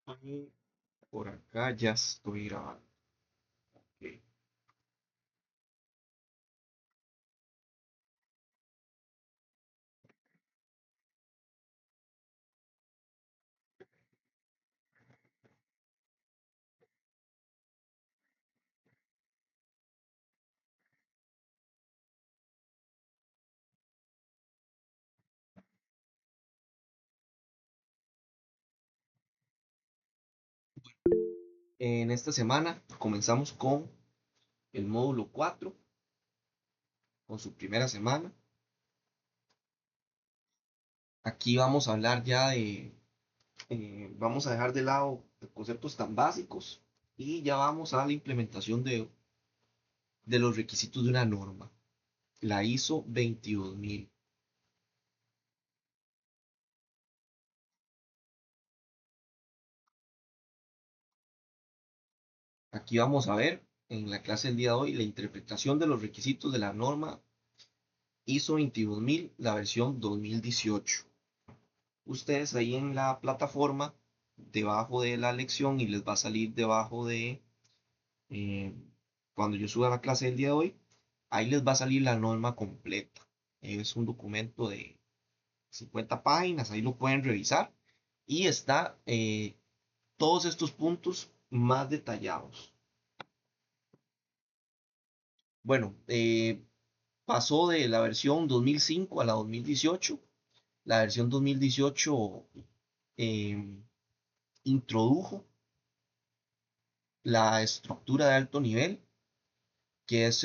Y por acá ya estoy grabando. Ok. En esta semana comenzamos con el módulo 4, con su primera semana. Aquí vamos a hablar ya vamos a dejar de lado conceptos tan básicos y ya vamos a la implementación de los requisitos de una norma, la ISO 22000. Aquí vamos a ver en la clase del día de hoy la interpretación de los requisitos de la norma ISO 22000, la versión 2018. Ustedes ahí en la plataforma, debajo de la lección, y les va a salir debajo de, eh, cuando yo suba la clase del día de hoy, ahí les va a salir la norma completa. Es un documento de 50 páginas, ahí lo pueden revisar. Y está todos estos puntos más detallados. Bueno, pasó de la versión 2005 a la 2018. La versión 2018 eh, introdujo la estructura de alto nivel, que es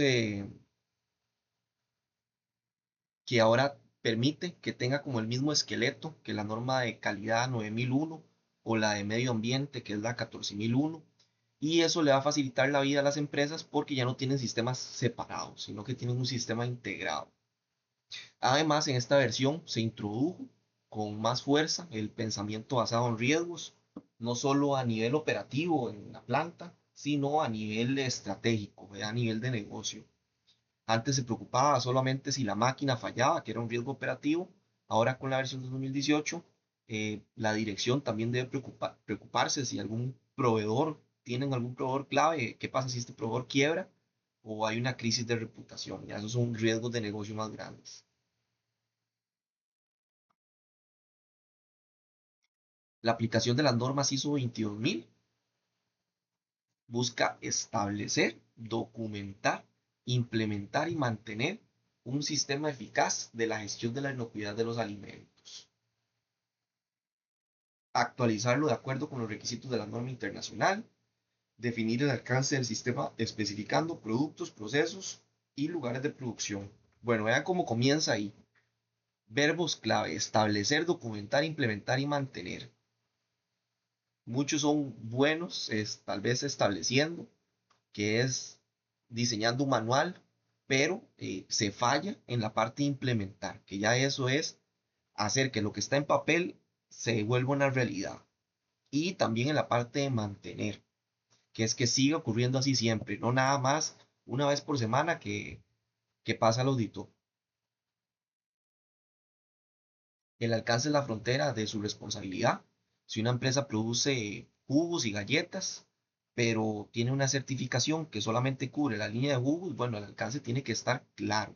que ahora permite que tenga como el mismo esqueleto que la norma de calidad 9001 o la de medio ambiente, que es la 14001. Y eso le va a facilitar la vida a las empresas porque ya no tienen sistemas separados, sino que tienen un sistema integrado. Además, en esta versión se introdujo con más fuerza el pensamiento basado en riesgos, no solo a nivel operativo en la planta, sino a nivel estratégico, a nivel de negocio. Antes se preocupaba solamente si la máquina fallaba, que era un riesgo operativo. Ahora con la versión de 2018, la dirección también debe preocuparse si algún proveedor, tienen algún proveedor clave, qué pasa si este proveedor quiebra o hay una crisis de reputación. Ya esos son riesgos de negocio más grandes. La aplicación de las normas ISO 22000 busca establecer, documentar, implementar y mantener un sistema eficaz de la gestión de la inocuidad de los alimentos, actualizarlo de acuerdo con los requisitos de la norma internacional, definir el alcance del sistema especificando productos, procesos y lugares de producción. Bueno, vean cómo comienza ahí. Verbos clave: establecer, documentar, implementar y mantener. Muchos son buenos, tal vez estableciendo, que es diseñando un manual, pero se falla en la parte de implementar, que ya eso es hacer que lo que está en papel se vuelva una realidad. Y también en la parte de mantener, que es que siga ocurriendo así siempre, no nada más una vez por semana que pasa el auditor. El alcance es la frontera de su responsabilidad. Si una empresa produce jugos y galletas, pero tiene una certificación que solamente cubre la línea de jugos, bueno, el alcance tiene que estar claro.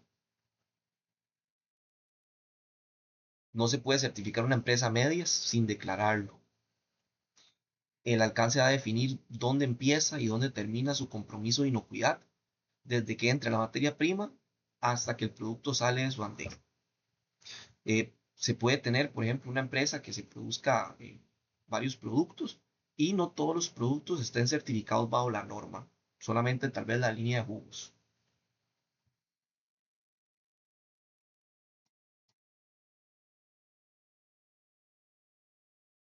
No se puede certificar una empresa a medias sin declararlo. El alcance va a definir dónde empieza y dónde termina su compromiso de inocuidad, desde que entra la materia prima hasta que el producto sale de su andén. Se puede tener, por ejemplo, una empresa que se produzca varios productos y no todos los productos estén certificados bajo la norma, solamente tal vez la línea de jugos.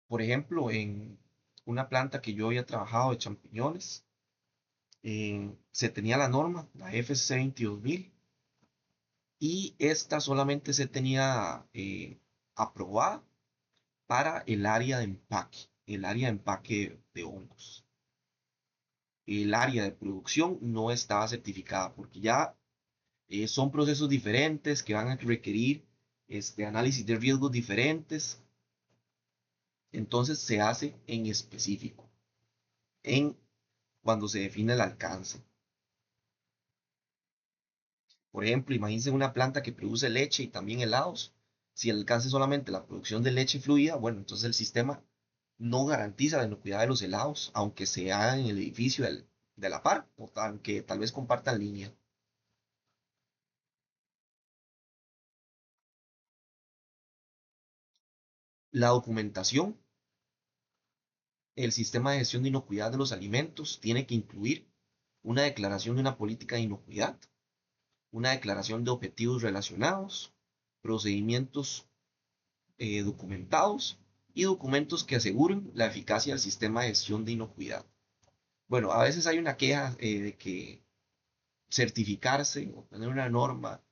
Por ejemplo, en una planta que yo había trabajado de champiñones, se tenía la norma, la FCC 22000, y esta solamente se tenía aprobada para el área de empaque de hongos. El área de producción no estaba certificada porque ya son procesos diferentes que van a requerir análisis de riesgos diferentes. Entonces se hace en específico, en cuando se define el alcance. Por ejemplo, imagínense una planta que produce leche y también helados. Si el alcance es solamente la producción de leche fluida, bueno, entonces el sistema no garantiza la inocuidad de los helados, aunque se haga en el edificio de la par, o aunque tal vez compartan línea. La documentación, el sistema de gestión de inocuidad de los alimentos tiene que incluir una declaración de una política de inocuidad, una declaración de objetivos relacionados, procedimientos documentados y documentos que aseguren la eficacia del sistema de gestión de inocuidad. Bueno, a veces hay una queja de que certificarse o tener una norma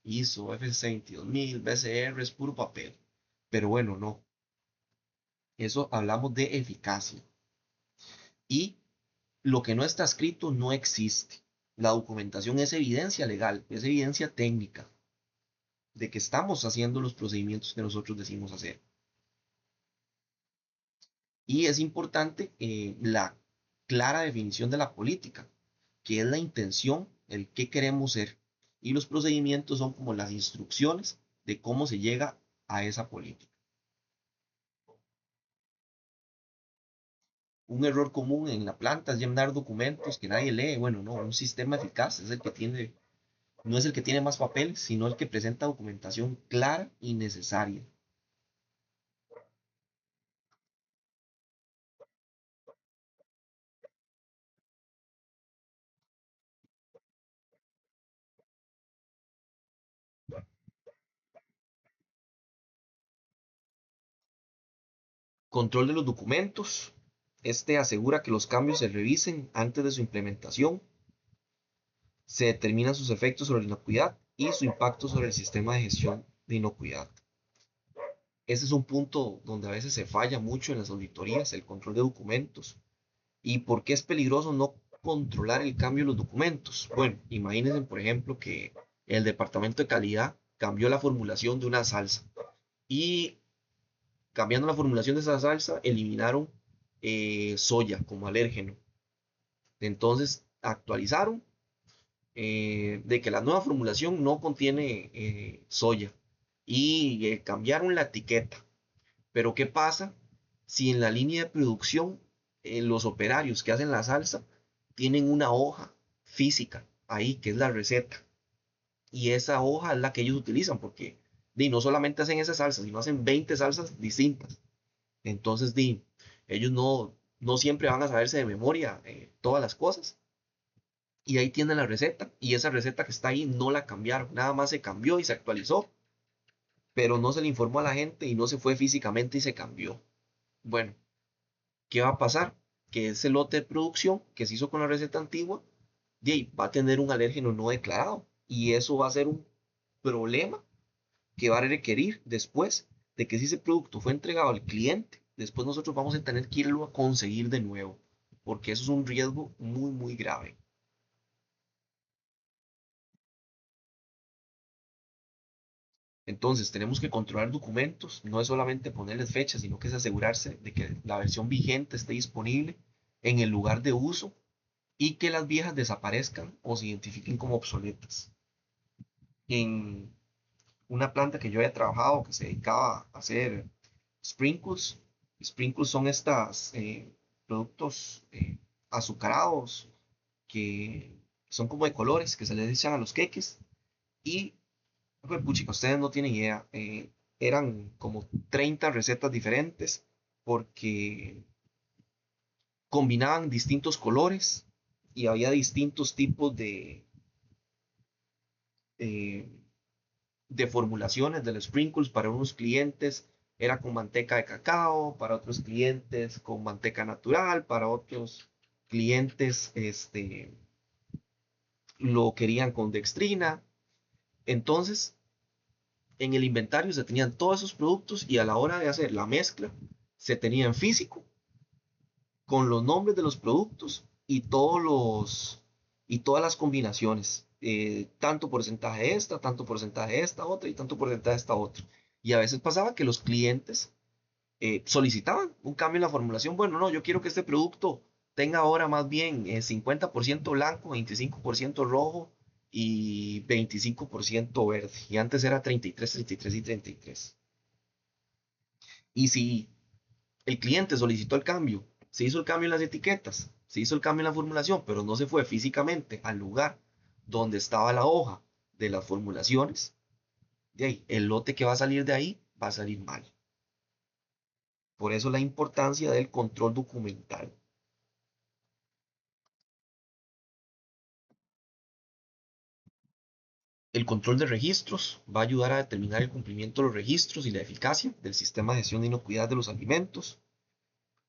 ISO, FSC 22000, BCR es puro papel. Pero bueno, no. Eso hablamos de eficacia. Y lo que no está escrito no existe. La documentación es evidencia legal, es evidencia técnica de que estamos haciendo los procedimientos que nosotros decimos hacer. Y es importante la clara definición de la política, que es la intención, el qué queremos ser. Y los procedimientos son como las instrucciones de cómo se llega a esa política. Un error común en la planta es llenar documentos que nadie lee. Bueno, no, un sistema eficaz es el que tiene, no es el que tiene más papeles, sino el que presenta documentación clara y necesaria. Control de los documentos. Este asegura que los cambios se revisen antes de su implementación, se determinan sus efectos sobre la inocuidad y su impacto sobre el sistema de gestión de inocuidad. Ese es un punto donde a veces se falla mucho en las auditorías, el control de documentos. ¿Y por qué es peligroso no controlar el cambio de los documentos? Bueno, imagínense, por ejemplo, que el departamento de calidad cambió la formulación de una salsa y cambiando la formulación de esa salsa eliminaron soya como alérgeno. Entonces actualizaron de que la nueva formulación no contiene soya y cambiaron la etiqueta. Pero ¿qué pasa si en la línea de producción los operarios que hacen la salsa tienen una hoja física ahí, que es la receta? Y esa hoja es la que ellos utilizan porque no solamente hacen esa salsa, sino hacen 20 salsas distintas. Entonces, ellos no siempre van a saberse de memoria todas las cosas. Y ahí tienen la receta. Y esa receta que está ahí no la cambiaron. Nada más se cambió y se actualizó. Pero no se le informó a la gente y no se fue físicamente y se cambió. Bueno, ¿qué va a pasar? Que ese lote de producción que se hizo con la receta antigua va a tener un alérgeno no declarado. Y eso va a ser un problema que va a requerir después de que si ese producto fue entregado al cliente, después nosotros vamos a tener que irlo a conseguir de nuevo. Porque eso es un riesgo muy, muy grave. Entonces, tenemos que controlar documentos, no es solamente ponerles fechas, sino que es asegurarse de que la versión vigente esté disponible en el lugar de uso y que las viejas desaparezcan o se identifiquen como obsoletas. En una planta que yo había trabajado que se dedicaba a hacer sprinkles, sprinkles son estos productos azucarados que son como de colores que se les echan a los queques y pues, puchica, ustedes no tienen idea. Eran como 30 recetas diferentes porque combinaban distintos colores y había distintos tipos eh, de formulaciones de los sprinkles. Para unos clientes era con manteca de cacao, para otros clientes con manteca natural, para otros clientes lo querían con dextrina. Entonces, en el inventario se tenían todos esos productos y a la hora de hacer la mezcla se tenía en físico con los nombres de los productos y todas las combinaciones, tanto porcentaje de esta, tanto porcentaje de esta otra y tanto porcentaje de esta otra. Y a veces pasaba que los clientes solicitaban un cambio en la formulación. Bueno, no, yo quiero que este producto tenga ahora más bien 50% blanco, 25% rojo y 25% verde. Y antes era 33, 33 y 33. Y si el cliente solicitó el cambio, se hizo el cambio en las etiquetas, se hizo el cambio en la formulación, pero no se fue físicamente al lugar donde estaba la hoja de las formulaciones, de ahí, el lote que va a salir de ahí va a salir mal. Por eso la importancia del control documental. El control de registros va a ayudar a determinar el cumplimiento de los registros y la eficacia del sistema de gestión de inocuidad de los alimentos.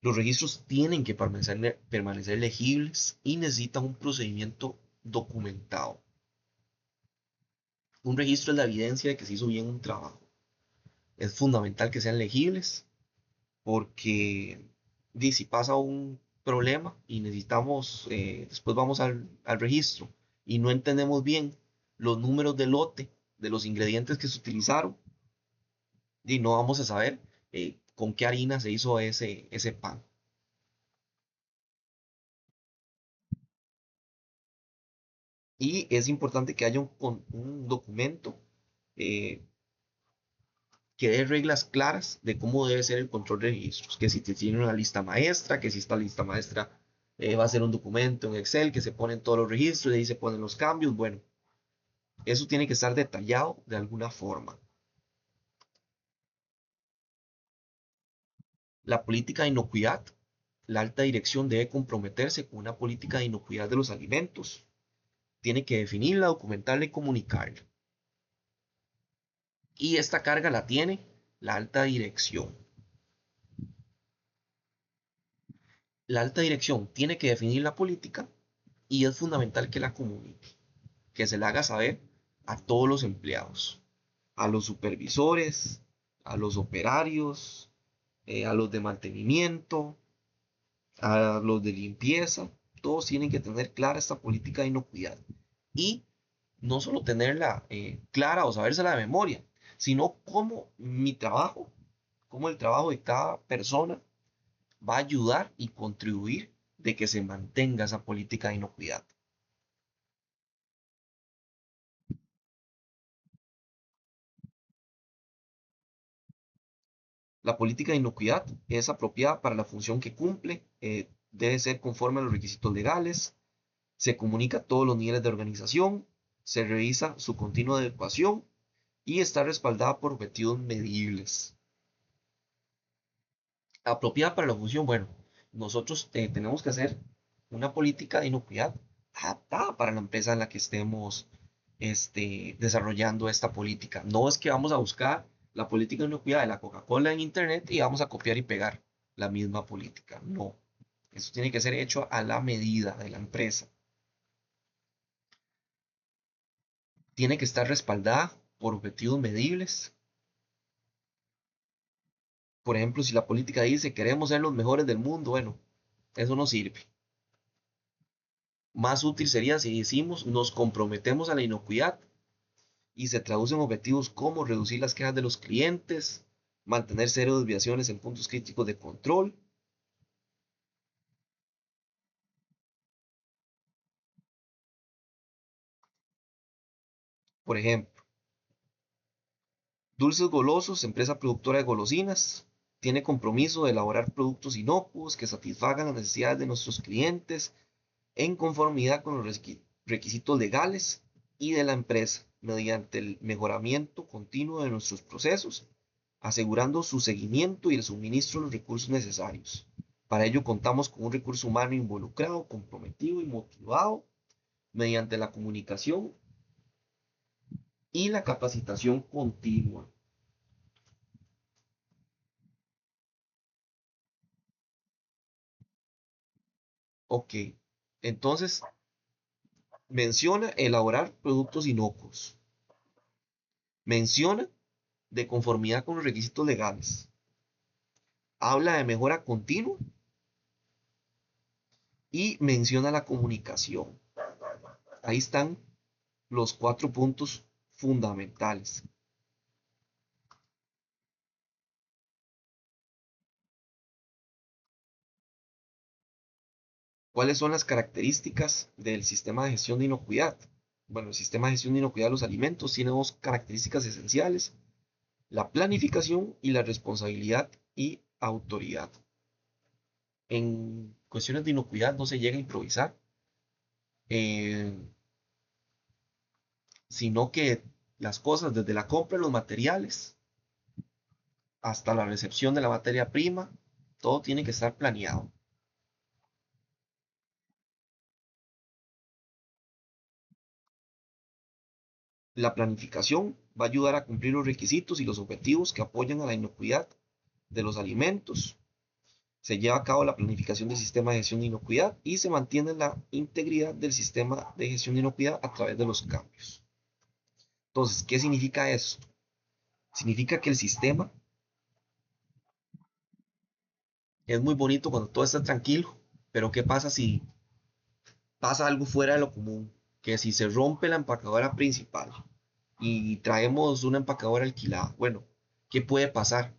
Los registros tienen que permanecer legibles y necesitan un procedimiento documentado. Un registro es la evidencia de que se hizo bien un trabajo. Es fundamental que sean legibles porque si pasa un problema y necesitamos, después vamos al registro y no entendemos bien los números de lote de los ingredientes que se utilizaron, y no vamos a saber con qué harina se hizo ese pan. Y es importante que haya un documento eh, que dé reglas claras de cómo debe ser el control de registros, que si tiene una lista maestra, que si esta lista maestra va a ser un documento en Excel, que se ponen todos los registros, y ahí se ponen los cambios. Bueno, eso tiene que estar detallado de alguna forma. La política de inocuidad. La alta dirección debe comprometerse con una política de inocuidad de los alimentos. Tiene que definirla, documentarla y comunicarla. Y esta carga la tiene la alta dirección. La alta dirección tiene que definir la política y es fundamental que la comunique, que se la haga saber a todos los empleados, a los supervisores, a los operarios, a los de mantenimiento, a los de limpieza. Todos tienen que tener clara esta política de inocuidad. Y no solo tenerla clara o sabérsela de memoria, sino cómo mi trabajo, cómo el trabajo de cada persona va a ayudar y contribuir de que se mantenga esa política de inocuidad. La política de inocuidad es apropiada para la función que cumple, debe ser conforme a los requisitos legales, se comunica a todos los niveles de organización, se revisa su continua adecuación y está respaldada por objetivos medibles. Apropiada para la función, bueno, nosotros tenemos que hacer una política de inocuidad adaptada para la empresa en la que estemos desarrollando esta política. No es que vamos a buscar la política de inocuidad de la Coca-Cola en Internet y vamos a copiar y pegar la misma política. No, eso tiene que ser hecho a la medida de la empresa. Tiene que estar respaldada por objetivos medibles. Por ejemplo, si la política dice queremos ser los mejores del mundo, bueno, eso no sirve. Más útil sería si decimos nos comprometemos a la inocuidad y se traducen objetivos como reducir las quejas de los clientes, mantener cero desviaciones en puntos críticos de control. Por ejemplo, Dulces Golosos, empresa productora de golosinas, tiene compromiso de elaborar productos inocuos que satisfagan las necesidades de nuestros clientes en conformidad con los requisitos legales y de la empresa, mediante el mejoramiento continuo de nuestros procesos, asegurando su seguimiento y el suministro de los recursos necesarios. Para ello contamos con un recurso humano involucrado, comprometido y motivado mediante la comunicación y la capacitación continua. Ok, entonces menciona elaborar productos inocuos, menciona de conformidad con los requisitos legales, habla de mejora continua y menciona la comunicación. Ahí están los 4 puntos fundamentales. ¿Cuáles son las características del sistema de gestión de inocuidad? Bueno, el sistema de gestión de inocuidad de los alimentos tiene dos características esenciales: la planificación y la responsabilidad y autoridad. En cuestiones de inocuidad no se llega a improvisar, eh, sino que las cosas, desde la compra de los materiales hasta la recepción de la materia prima, todo tiene que estar planeado. La planificación va a ayudar a cumplir los requisitos y los objetivos que apoyan a la inocuidad de los alimentos. Se lleva a cabo la planificación del sistema de gestión de inocuidad y se mantiene la integridad del sistema de gestión de inocuidad a través de los cambios. Entonces, ¿qué significa esto? Significa que el sistema es muy bonito cuando todo está tranquilo, pero ¿qué pasa si pasa algo fuera de lo común? Que si se rompe la empacadora principal y traemos una empacadora alquilada, bueno, ¿qué puede pasar?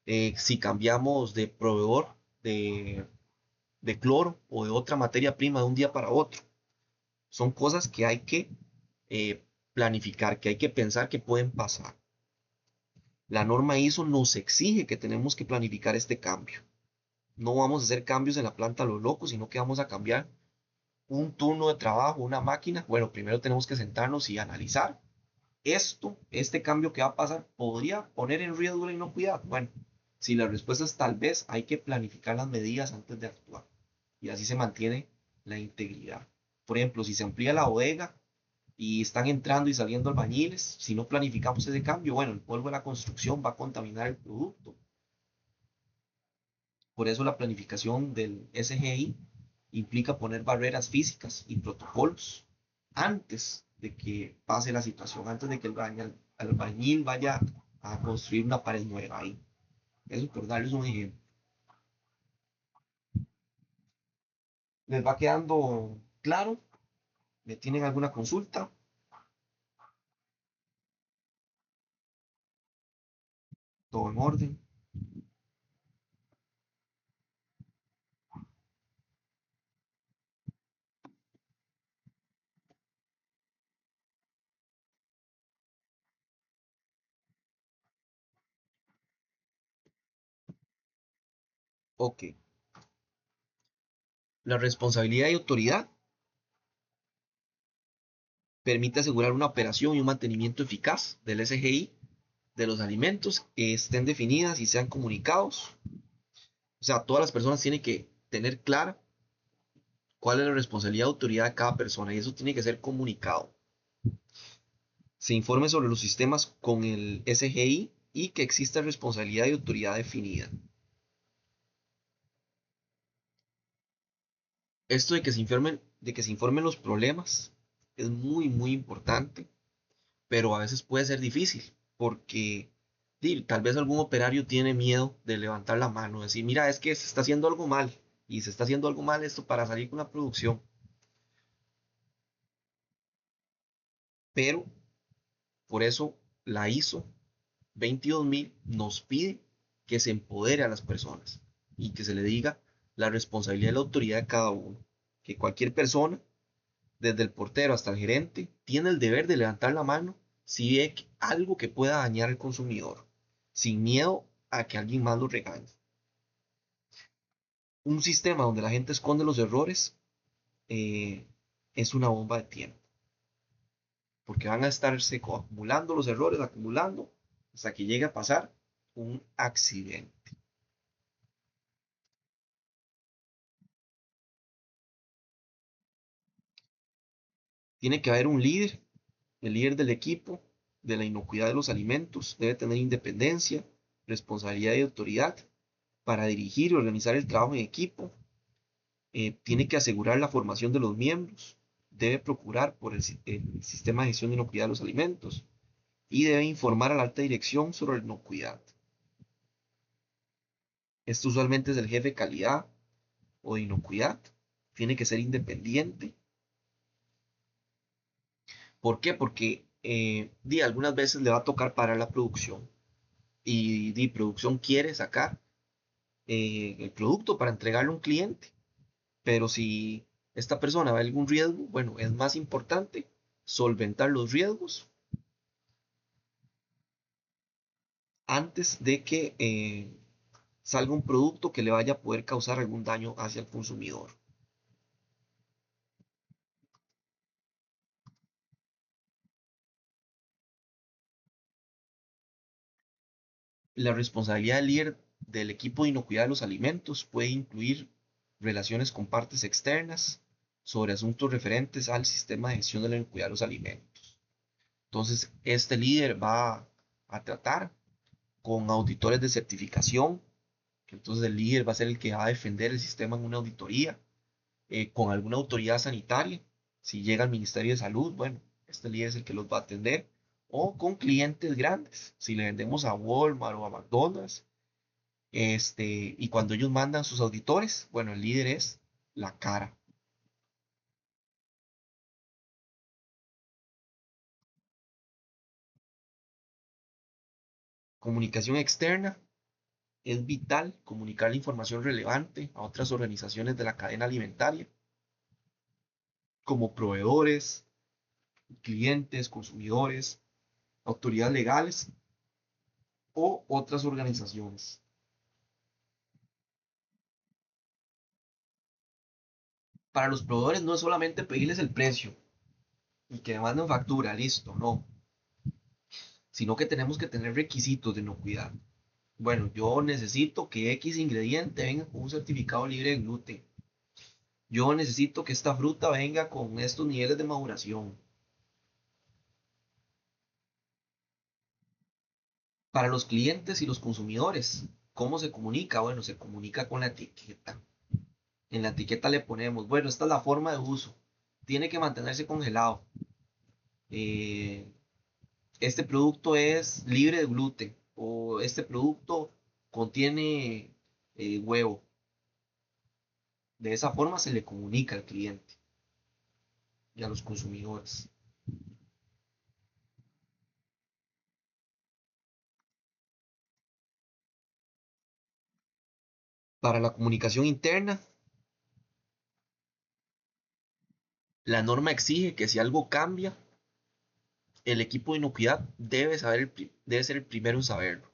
Si cambiamos de proveedor de, de cloro o de otra materia prima de un día para otro. Son cosas que hay que planificar, que hay que pensar que pueden pasar. La norma ISO nos exige que tenemos que planificar este cambio. No vamos a hacer cambios en la planta a lo loco, sino que vamos a cambiar un turno de trabajo, una máquina. Bueno, primero tenemos que sentarnos y analizar este cambio que va a pasar, ¿podría poner en riesgo la inocuidad? Bueno, si la respuesta es tal vez, hay que planificar las medidas antes de actuar. Y así se mantiene la integridad. Por ejemplo, si se amplía la bodega y están entrando y saliendo albañiles, si no planificamos ese cambio, bueno, el polvo de la construcción va a contaminar el producto. Por eso la planificación del SGI implica poner barreras físicas y protocolos antes de que pase la situación, antes de que el albañil vaya a construir una pared nueva ahí. Eso por darles un ejemplo. ¿Les va quedando claro? ¿Me tienen alguna consulta? ¿Todo en orden? Ok. La responsabilidad y autoridad permite asegurar una operación y un mantenimiento eficaz del SGI de los alimentos que estén definidas y sean comunicados. O sea, todas las personas tienen que tener clara cuál es la responsabilidad y autoridad de cada persona y eso tiene que ser comunicado. Se informe sobre los sistemas con el SGI y que exista responsabilidad y autoridad definida. Esto de que se informen los problemas es muy, muy importante, pero a veces puede ser difícil porque tal vez algún operario tiene miedo de levantar la mano, decir, mira, es que se está haciendo algo mal y se está haciendo algo mal esto para salir con la producción. Pero por eso la ISO 22000 nos pide que se empodere a las personas y que se le diga la responsabilidad y la autoridad de cada uno. Que cualquier persona, desde el portero hasta el gerente, tiene el deber de levantar la mano si ve algo que pueda dañar al consumidor, sin miedo a que alguien más lo regañe. Un sistema donde la gente esconde los errores eh, es una bomba de tiempo, porque van a estarse acumulando los errores, acumulando, hasta que llegue a pasar un accidente. Tiene que haber un líder, el líder del equipo, de la inocuidad de los alimentos, debe tener independencia, responsabilidad y autoridad para dirigir y organizar el trabajo en equipo. Tiene que asegurar la formación de los miembros, debe procurar por el sistema de gestión de inocuidad de los alimentos y debe informar a la alta dirección sobre la inocuidad. Esto usualmente es el jefe de calidad o de inocuidad. Tiene que ser independiente. ¿Por qué? Porque algunas veces le va a tocar parar la producción y producción quiere sacar el producto para entregarle a un cliente. Pero si esta persona ve algún riesgo, bueno, es más importante solventar los riesgos antes de que salga un producto que le vaya a poder causar algún daño hacia el consumidor. La responsabilidad del líder del equipo de inocuidad de los alimentos puede incluir relaciones con partes externas sobre asuntos referentes al sistema de gestión de la inocuidad de los alimentos. Entonces, este líder va a tratar con auditores de certificación, que entonces el líder va a ser el que va a defender el sistema en una auditoría, con alguna autoridad sanitaria. Si llega al Ministerio de Salud, bueno, este líder es el que los va a atender. O con clientes grandes. Si le vendemos a Walmart o a McDonald's, y cuando ellos mandan sus auditores, bueno, el líder es la cara. Comunicación externa. Es vital comunicar la información relevante a otras organizaciones de la cadena alimentaria, como proveedores, clientes, consumidores, autoridades legales o otras organizaciones. Para los proveedores no es solamente pedirles el precio y que manden factura, listo, no, sino que tenemos que tener requisitos de inocuidad. Bueno, yo necesito que X ingrediente venga con un certificado libre de gluten. Yo necesito que esta fruta venga con estos niveles de maduración. Para los clientes y los consumidores, ¿cómo se comunica? Bueno, se comunica con la etiqueta. En la etiqueta le ponemos, bueno, esta es la forma de uso. Tiene que mantenerse congelado. Eh, este producto es libre de gluten o este producto contiene huevo. De esa forma se le comunica al cliente y a los consumidores. Para la comunicación interna, la norma exige que si algo cambia, el equipo de inocuidad debe ser el primero en saberlo.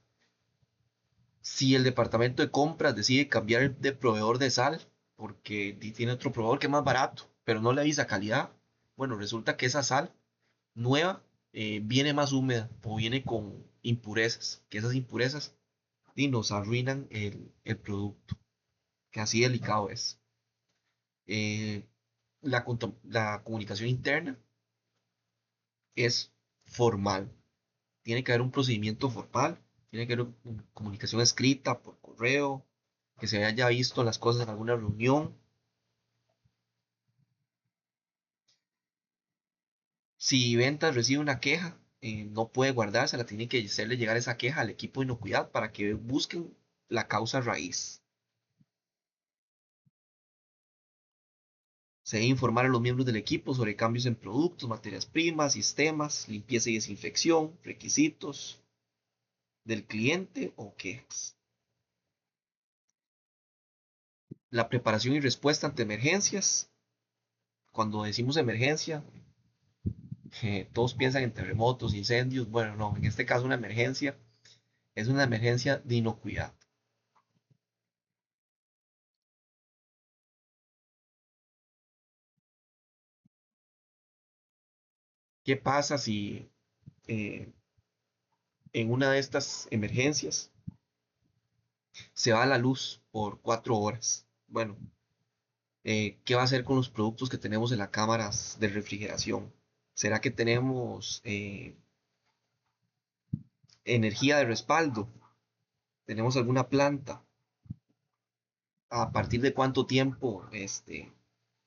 Si el departamento de compras decide cambiar de proveedor de sal porque tiene otro proveedor que es más barato, pero no le avisa calidad, bueno, resulta que esa sal nueva viene más húmeda o viene con impurezas, que esas impurezas nos arruinan el producto, que así delicado es. Eh, la comunicación interna es formal, tiene que haber un procedimiento formal, tiene que haber comunicación escrita por correo, que se haya visto las cosas en alguna reunión. Si ventas recibe una queja, no puede guardársela, tiene que hacerle llegar esa queja al equipo de inocuidad para que busquen la causa raíz. Se debe informar a los miembros del equipo sobre cambios en productos, materias primas, sistemas, limpieza y desinfección, requisitos del cliente o quejas. La preparación y respuesta ante emergencias. Cuando decimos emergencia, todos piensan en terremotos, incendios. Bueno, no, en este caso una emergencia es una emergencia de inocuidad. ¿Qué pasa si eh, en una de estas emergencias se va la luz por 4 horas? Bueno, ¿qué va a hacer con los productos que tenemos en las cámaras de refrigeración? ¿Será que tenemos energía de respaldo? ¿Tenemos alguna planta? ¿A partir de cuánto tiempo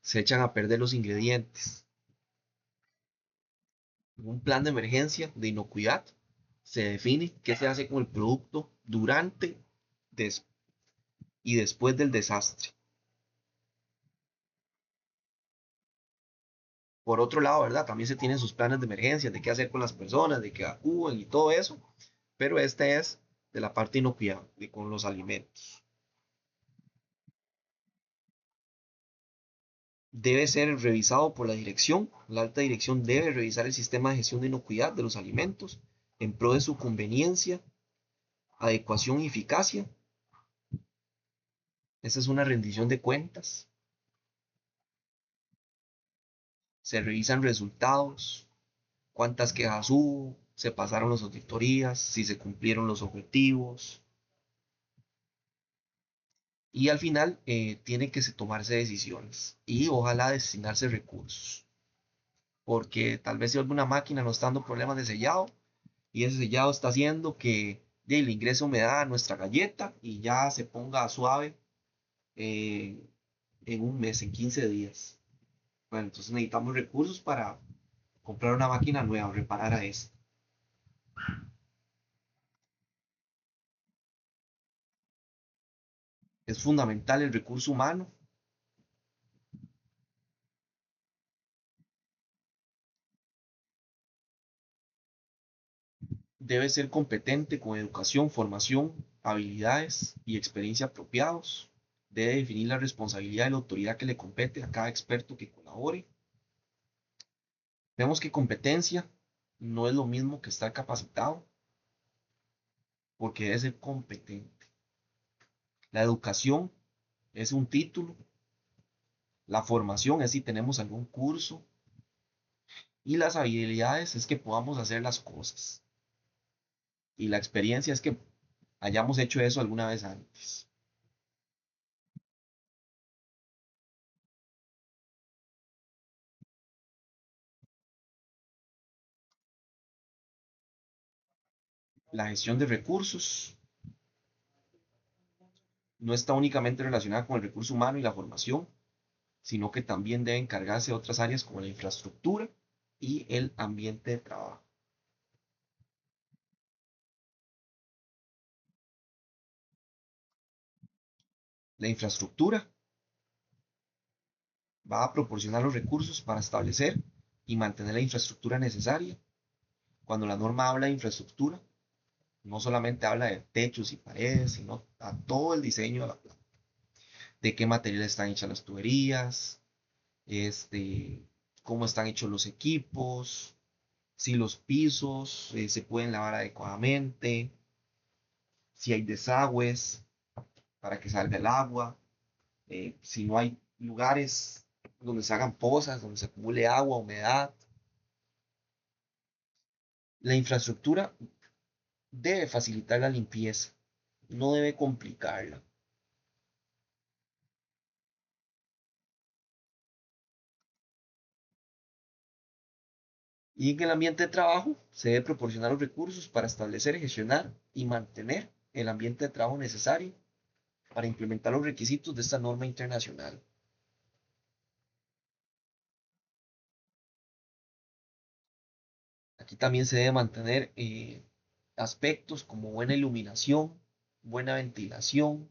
se echan a perder los ingredientes? Un plan de emergencia de inocuidad se define qué se hace con el producto durante des- y después del desastre. Por otro lado, ¿verdad? También se tienen sus planes de emergencia, de qué hacer con las personas, de que acuden y todo eso, pero este es de la parte inocuidad, de con los alimentos. Debe ser revisado por la dirección. La alta dirección debe revisar el sistema de gestión de inocuidad de los alimentos en pro de su conveniencia, adecuación y eficacia. Esa es una rendición de cuentas. Se revisan resultados, cuántas quejas hubo, se pasaron las auditorías, si se cumplieron los objetivos. Y al final tiene que tomarse decisiones y ojalá destinarse recursos. Porque tal vez si alguna máquina nos está dando problemas de sellado y ese sellado está haciendo que le ingrese humedad a nuestra galleta y ya se ponga suave eh, en un mes, en 15 días. Bueno, entonces necesitamos recursos para comprar una máquina nueva, reparar a esta. Es fundamental el recurso humano. Debe ser competente con educación, formación, habilidades y experiencia apropiados. Debe definir la responsabilidad y la autoridad que le compete a cada experto que colabore. Vemos que competencia no es lo mismo que estar capacitado, porque debe ser competente. La educación es un título, la formación es si tenemos algún curso y las habilidades es que podamos hacer las cosas. Y la experiencia es que hayamos hecho eso alguna vez antes. La gestión de recursos no está únicamente relacionada con el recurso humano y la formación, sino que también debe encargarse de otras áreas como la infraestructura y el ambiente de trabajo. La infraestructura va a proporcionar los recursos para establecer y mantener la infraestructura necesaria. Cuando la norma habla de infraestructura, no solamente habla de techos y paredes, sino a todo el diseño de la planta, de qué material están hechas las tuberías, cómo están hechos los equipos, si los pisos se pueden lavar adecuadamente, si hay desagües para que salga el agua, si no hay lugares donde se hagan pozas, donde se acumule agua, humedad. La infraestructura debe facilitar la limpieza, no debe complicarla. Y en el ambiente de trabajo se debe proporcionar los recursos para establecer, gestionar y mantener el ambiente de trabajo necesario para implementar los requisitos de esta norma internacional. Aquí también se debe mantener aspectos como buena iluminación, buena ventilación,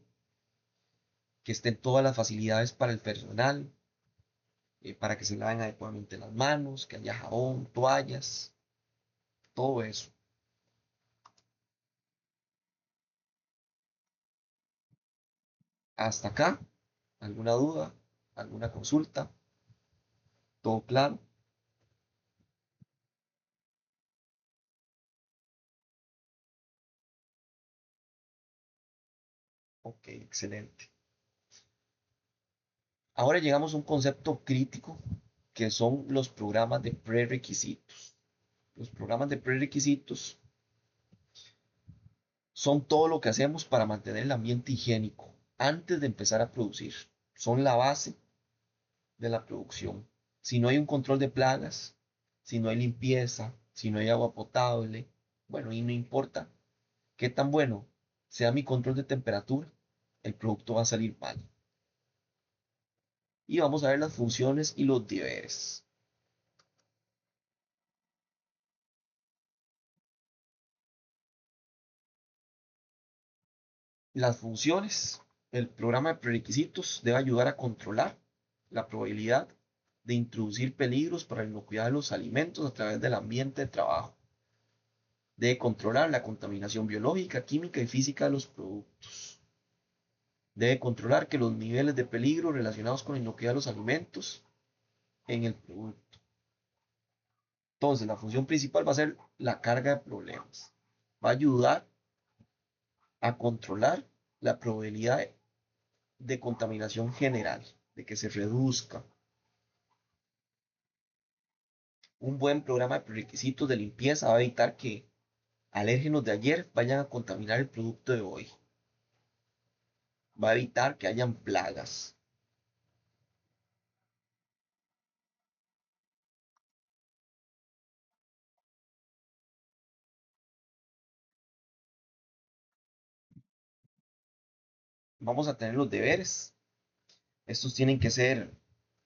que estén todas las facilidades para el personal, para que se laven adecuadamente las manos, que haya jabón, toallas, todo eso. Hasta acá, ¿alguna duda? ¿Alguna consulta? ¿Todo claro? Ok, excelente. Ahora llegamos a un concepto crítico que son los programas de prerequisitos. Los programas de prerequisitos son todo lo que hacemos para mantener el ambiente higiénico antes de empezar a producir. Son la base de la producción. Si no hay un control de plagas, si no hay limpieza, si no hay agua potable, bueno, y no importa qué tan bueno sea mi control de temperatura, el producto va a salir mal. Y vamos a ver las funciones y los deberes. Las funciones. El programa de prerequisitos debe ayudar a controlar la probabilidad de introducir peligros para la inocuidad de los alimentos a través del ambiente de trabajo. Debe controlar la contaminación biológica, química y física de los productos. Debe controlar que los niveles de peligro relacionados con la inocuidad de los alimentos en el producto. Entonces, la función principal va a ser la carga de problemas. Va a ayudar a controlar la probabilidad de contaminación general, de que se reduzca. Un buen programa de prerequisitos de limpieza va a evitar que alérgenos de ayer vayan a contaminar el producto de hoy. Va a evitar que hayan plagas. Vamos a tener los deberes. Estos tienen que ser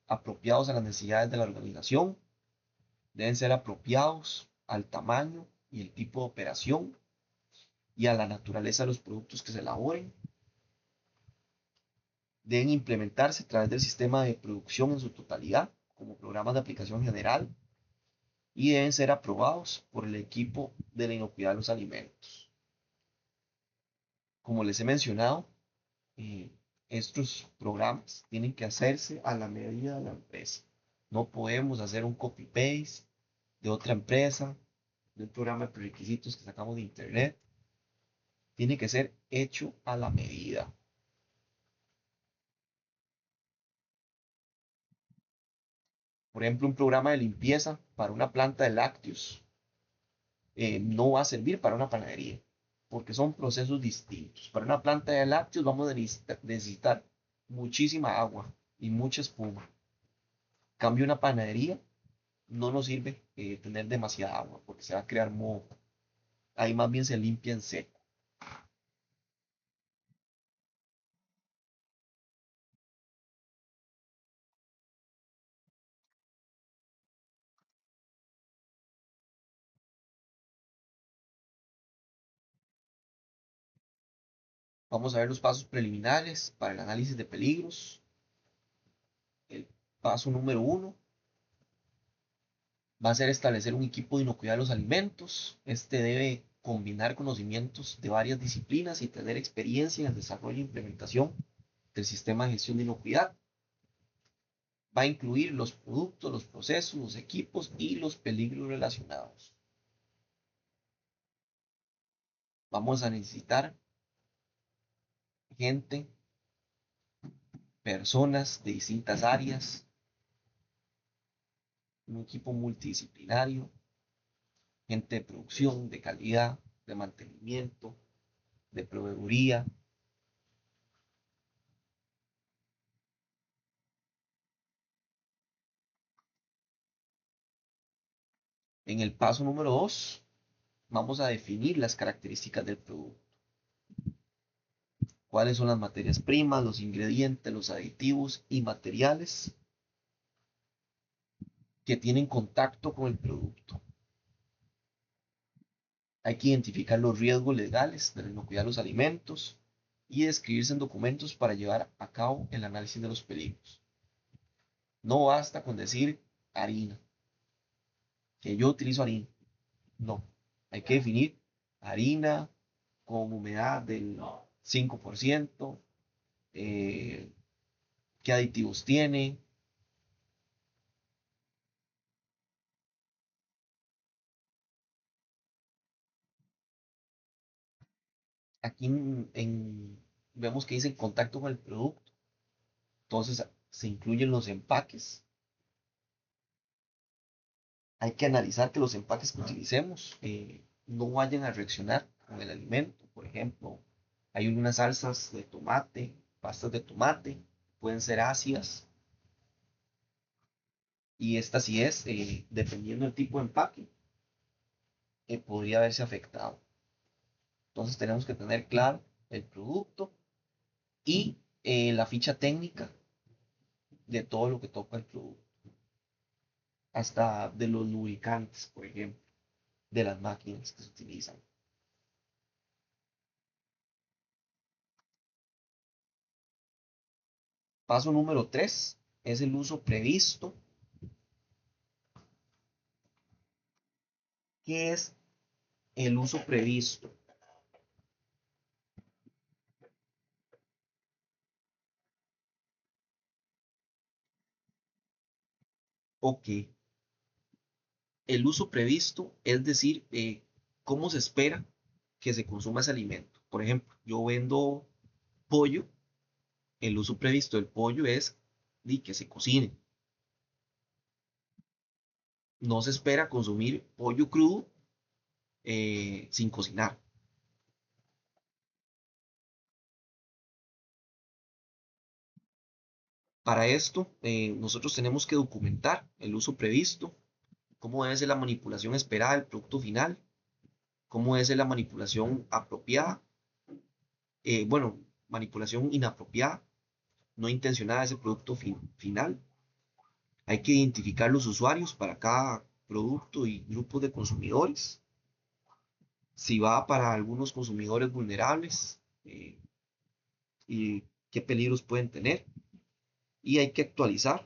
apropiados a las necesidades de la organización, deben ser apropiados al tamaño y el tipo de operación y a la naturaleza de los productos que se elaboren. Deben implementarse a través del sistema de producción en su totalidad, como programas de aplicación general, y deben ser aprobados por el equipo de la inocuidad de los alimentos. Como les he mencionado, eh, estos programas tienen que hacerse a la medida de la empresa. No podemos hacer un copy-paste de otra empresa, de un programa de prerequisitos que sacamos de internet. Tiene que ser hecho a la medida. Por ejemplo, un programa de limpieza para una planta de lácteos no va a servir para una panadería, porque son procesos distintos. Para una planta de lácteos vamos a necesitar muchísima agua y mucha espuma. En cambio, una panadería no nos sirve tener demasiada agua, porque se va a crear moho. Ahí más bien se limpia en seco. Vamos a ver los pasos preliminares para el análisis de peligros. El paso número uno va a ser establecer un equipo de inocuidad de los alimentos. Este debe combinar conocimientos de varias disciplinas y tener experiencia en el desarrollo e implementación del sistema de gestión de inocuidad. Va a incluir los productos, los procesos, los equipos y los peligros relacionados. Vamos a necesitar gente, personas de distintas áreas, un equipo multidisciplinario, gente de producción, de calidad, de mantenimiento, de proveeduría. En el paso número 2 vamos a definir las características del producto. Cuáles son las materias primas, los ingredientes, los aditivos y materiales que tienen contacto con el producto. Hay que identificar los riesgos legales de la inocuidad de los alimentos y describirse en documentos para llevar a cabo el análisis de los peligros. No basta con decir harina, que yo utilizo harina. No, hay que definir harina con humedad del 5%, qué aditivos tiene. Aquí vemos que dice contacto con el producto. Entonces se incluyen los empaques. Hay que analizar que los empaques que utilicemos no vayan a reaccionar con el alimento. Por ejemplo, hay unas salsas de tomate, pastas de tomate, pueden ser ácidas. Y esta sí es, dependiendo del tipo de empaque, podría verse afectado. Entonces tenemos que tener claro el producto y la ficha técnica de todo lo que toca el producto, hasta de los lubricantes, por ejemplo, de las máquinas que se utilizan. Paso número 3 es el uso previsto. ¿Qué es el uso previsto? Ok, el uso previsto es decir, cómo se espera que se consuma ese alimento. Por ejemplo, yo vendo pollo, el uso previsto del pollo es que se cocine. No se espera consumir pollo crudo sin cocinar. Para esto, nosotros tenemos que documentar el uso previsto, cómo debe ser la manipulación esperada del producto final, cómo debe ser la manipulación apropiada, bueno, manipulación inapropiada, no intencionada de ese producto final. Hay que identificar los usuarios para cada producto y grupos de consumidores, si va para algunos consumidores vulnerables y qué peligros pueden tener. Y hay que actualizar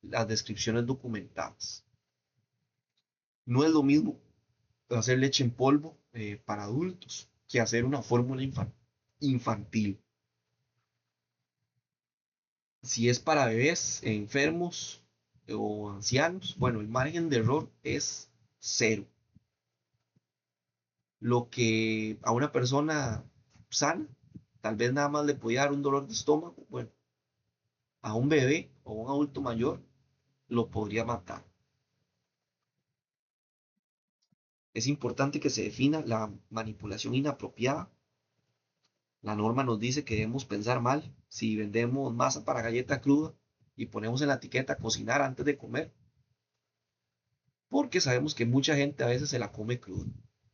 las descripciones documentadas. No es lo mismo hacer leche en polvo para adultos que hacer una fórmula infantil. Si es para bebés enfermos o ancianos, bueno, el margen de error es cero. Lo que a una persona sana, tal vez nada más le podía dar un dolor de estómago, bueno, a un bebé o un adulto mayor lo podría matar. Es importante que se defina la manipulación inapropiada. La norma nos dice que debemos pensar mal si vendemos masa para galleta cruda y ponemos en la etiqueta cocinar antes de comer, porque sabemos que mucha gente a veces se la come cruda.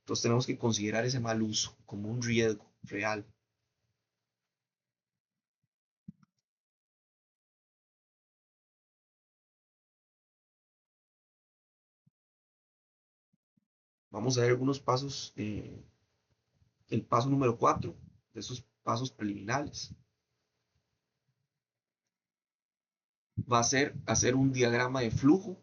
Entonces tenemos que considerar ese mal uso como un riesgo real. Vamos a ver algunos pasos, el paso número 4 de esos pasos preliminares va a ser hacer un diagrama de flujo.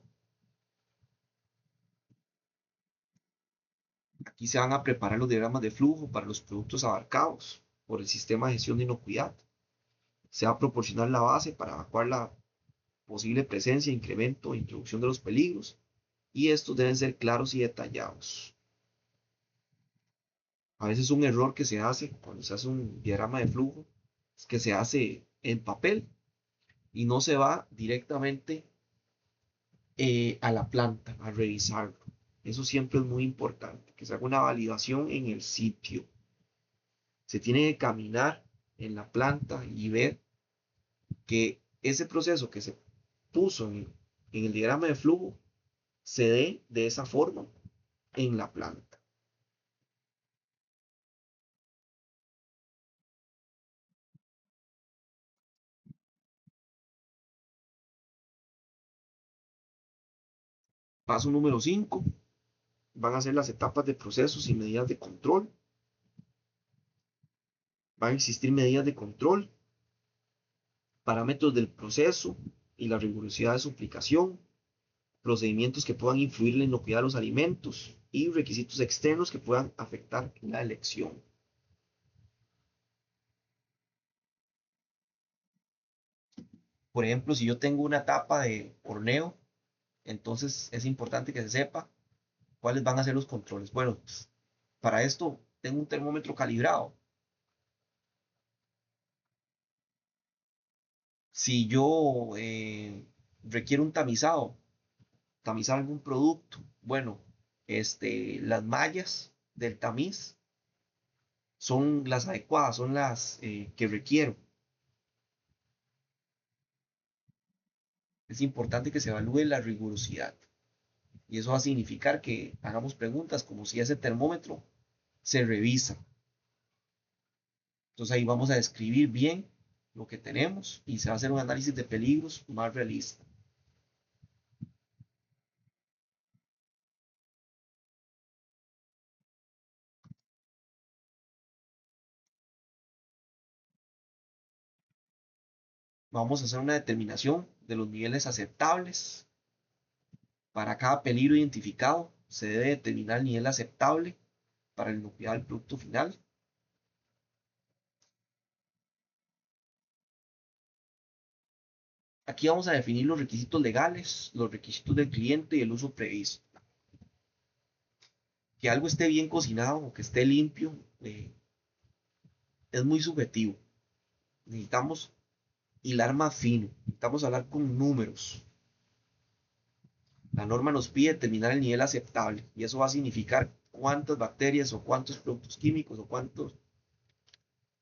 Aquí se van a preparar los diagramas de flujo para los productos abarcados por el sistema de gestión de inocuidad. Se va a proporcionar la base para evacuar la posible presencia, incremento e introducción de los peligros, y estos deben ser claros y detallados. A veces un error que se hace cuando se hace un diagrama de flujo es que se hace en papel y no se va directamente a la planta a revisarlo. Eso siempre es muy importante, que se haga una validación en el sitio. Se tiene que caminar en la planta y ver que ese proceso que se puso en el diagrama de flujo se dé de esa forma en la planta. Paso número 5, van a ser las etapas de procesos y medidas de control. Van a existir medidas de control, parámetros del proceso y la rigurosidad de su aplicación, procedimientos que puedan influir en la inocuidad de los alimentos y requisitos externos que puedan afectar la elección. Por ejemplo, si yo tengo una etapa de horneo, entonces es importante que se sepa cuáles van a ser los controles. Bueno, pues, para esto tengo un termómetro calibrado. Si yo requiero un tamizado, tamizar algún producto, bueno, las mallas del tamiz son las adecuadas, son las que requiero. Es importante que se evalúe la rigurosidad y eso va a significar que hagamos preguntas como si ese termómetro se revisa. Entonces ahí vamos a describir bien lo que tenemos y se va a hacer un análisis de peligros más realista. Vamos a hacer una determinación de los niveles aceptables. Para cada peligro identificado se debe determinar el nivel aceptable para la inocuidad del producto final. Aquí vamos a definir los requisitos legales, los requisitos del cliente y el uso previsto. Que algo esté bien cocinado o que esté limpio es muy subjetivo. Necesitamos hilar más fino, necesitamos hablar con números. La norma nos pide determinar el nivel aceptable y eso va a significar cuántas bacterias o cuántos productos químicos o cuántos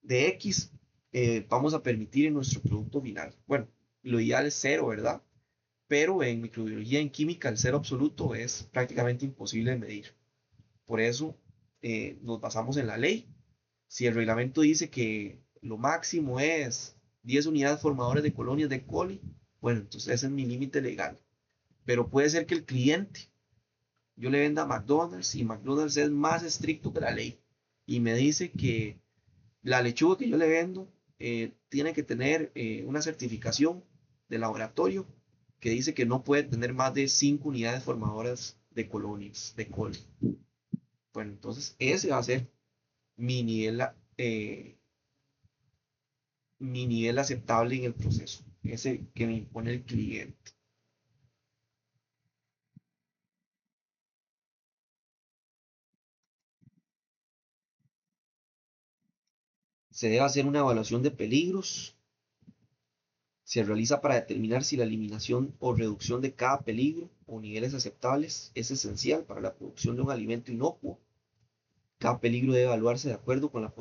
de X vamos a permitir en nuestro producto final. Bueno, lo ideal es cero, ¿verdad? Pero en microbiología, en química, el cero absoluto es prácticamente imposible de medir. Por eso nos basamos en la ley. Si el reglamento dice que lo máximo es 10 unidades formadoras de colonias de coli, bueno, entonces ese es mi límite legal. Pero puede ser que el cliente, yo le venda a McDonald's y McDonald's es más estricto que la ley y me dice que la lechuga que yo le vendo tiene que tener una certificación de laboratorio que dice que no puede tener más de 5 unidades formadoras de colonias de coli. Bueno, entonces ese va a ser mi nivel, eh, mi nivel aceptable en el proceso, ese que me impone el cliente. Se debe hacer una evaluación de peligros. Se realiza para determinar si la eliminación o reducción de cada peligro o niveles aceptables es esencial para la producción de un alimento inocuo. Cada peligro debe evaluarse de acuerdo con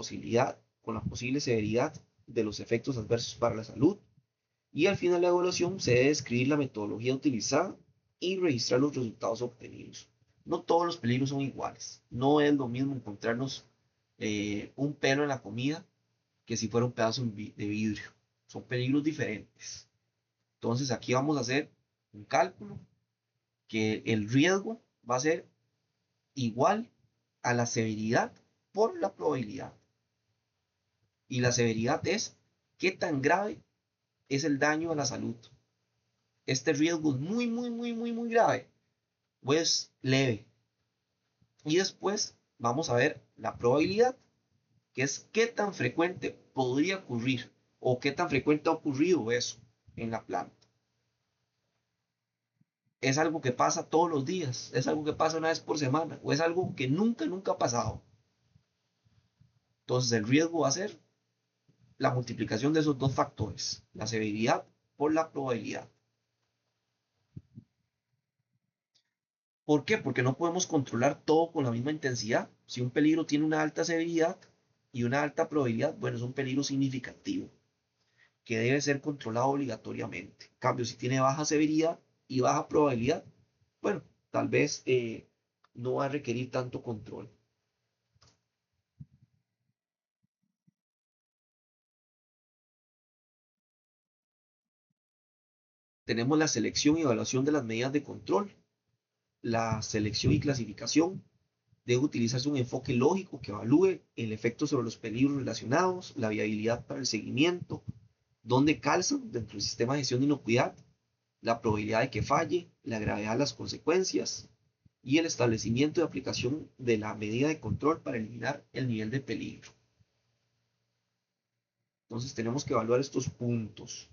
con la posible severidad de los efectos adversos para la salud. Y al final de la evaluación se debe describir la metodología utilizada y registrar los resultados obtenidos. No todos los peligros son iguales. No es lo mismo encontrarnos un pelo en la comida que si fuera un pedazo de vidrio. Son peligros diferentes. Entonces aquí vamos a hacer un cálculo que el riesgo va a ser igual a la severidad por la probabilidad. Y la severidad es qué tan grave es el daño a la salud. Este riesgo es muy grave o es leve. Y después vamos a ver la probabilidad, que es qué tan frecuente podría ocurrir o qué tan frecuente ha ocurrido eso en la planta. Es algo que pasa todos los días, es algo que pasa una vez por semana o es algo que nunca ha pasado. Entonces el riesgo va a ser la multiplicación de esos dos factores, la severidad por la probabilidad. ¿Por qué? Porque no podemos controlar todo con la misma intensidad. Si un peligro tiene una alta severidad y una alta probabilidad, bueno, es un peligro significativo que debe ser controlado obligatoriamente. En cambio, si tiene baja severidad y baja probabilidad, bueno, tal vez no va a requerir tanto control. Tenemos la selección y evaluación de las medidas de control. La selección y clasificación debe utilizarse un enfoque lógico que evalúe el efecto sobre los peligros relacionados, la viabilidad para el seguimiento, dónde calzan dentro del sistema de gestión de inocuidad, la probabilidad de que falle, la gravedad de las consecuencias y el establecimiento y aplicación de la medida de control para eliminar el nivel de peligro. Entonces tenemos que evaluar estos puntos.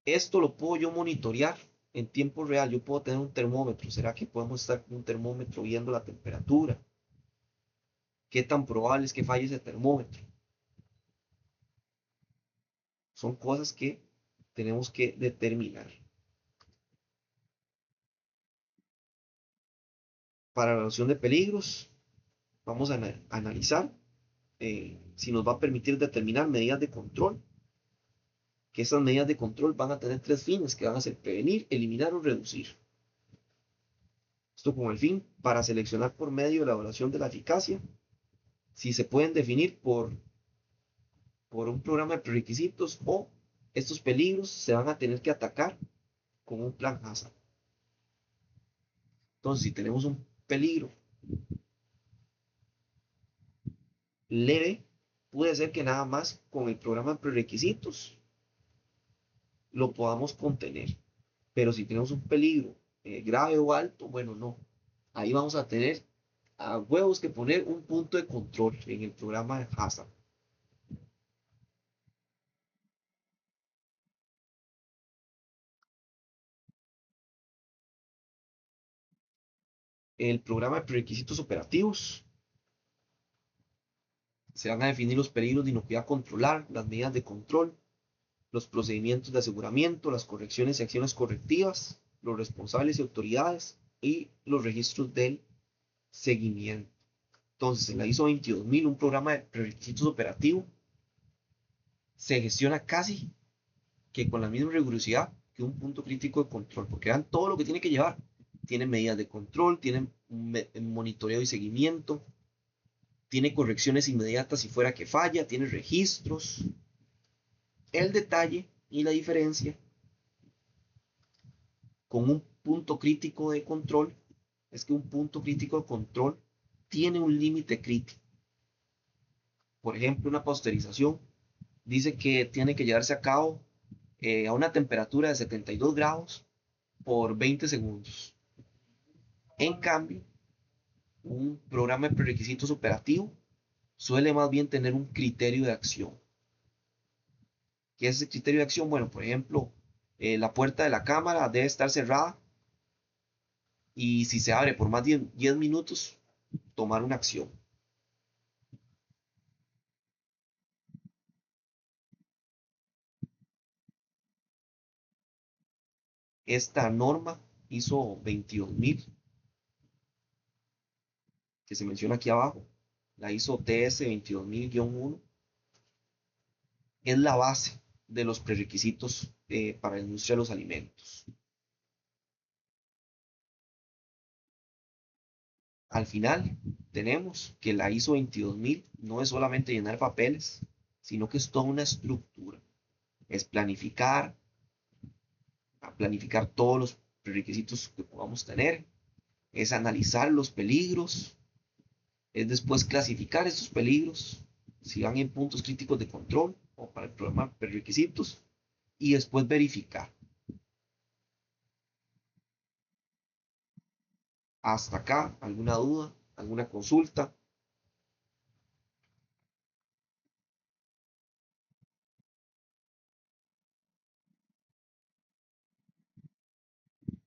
Esto lo puedo yo monitorear en tiempo real. Yo puedo tener un termómetro. ¿Será que podemos estar con un termómetro viendo la temperatura? ¿Qué tan probable es que falle ese termómetro? Son cosas que tenemos que determinar. Para la evaluación de peligros, vamos a analizar si nos va a permitir determinar medidas de control, que esas medidas de control van a tener tres fines, que van a ser prevenir, eliminar o reducir. Esto con el fin para seleccionar por medio de la evaluación de la eficacia, si se pueden definir por un programa de prerequisitos o estos peligros se van a tener que atacar con un plan HACCP. Entonces, si tenemos un peligro leve, puede ser que nada más con el programa de prerequisitos lo podamos contener. Pero si tenemos un peligro grave o alto, bueno, no. Ahí vamos a tener a huevos que poner un punto de control en el programa de HACCP. El programa de prerequisitos operativos. Se van a definir los peligros de inocuidad a controlar, las medidas de control, los procedimientos de aseguramiento, las correcciones y acciones correctivas, los responsables y autoridades y los registros del seguimiento. Entonces, en la ISO 22000, un programa de prerequisitos operativo, se gestiona casi que con la misma rigurosidad que un punto crítico de control, porque vean todo lo que tiene que llevar. Tiene medidas de control, tiene monitoreo y seguimiento, tiene correcciones inmediatas si fuera que falla, tiene registros. El detalle y la diferencia con un punto crítico de control es que un punto crítico de control tiene un límite crítico. Por ejemplo, una pasteurización dice que tiene que llevarse a cabo a una temperatura de 72 grados por 20 segundos. En cambio, un programa de prerequisitos operativo suele más bien tener un criterio de acción. ¿Qué es ese criterio de acción? Bueno, por ejemplo, la puerta de la cámara debe estar cerrada y si se abre por más de 10 minutos, tomar una acción. Esta norma ISO 22000 que se menciona aquí abajo, la ISO TS 22000-1, es la base de los prerequisitos para la industria de los alimentos. Al final, tenemos que la ISO 22000 no es solamente llenar papeles, sino que es toda una estructura. Es planificar todos los prerequisitos que podamos tener, es analizar los peligros, es después clasificar esos peligros, si van en puntos críticos de control o para el programa prerequisitos, y después verificar. Hasta acá, ¿alguna duda? ¿Alguna consulta?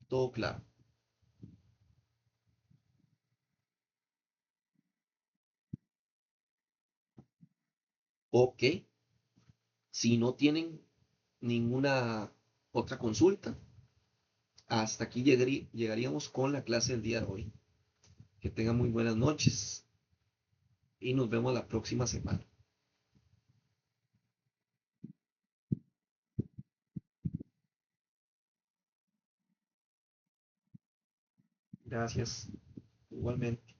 Todo claro. Ok, si no tienen ninguna otra consulta, hasta aquí llegaríamos con la clase del día de hoy. Que tengan muy buenas noches y nos vemos la próxima semana. Gracias. Igualmente.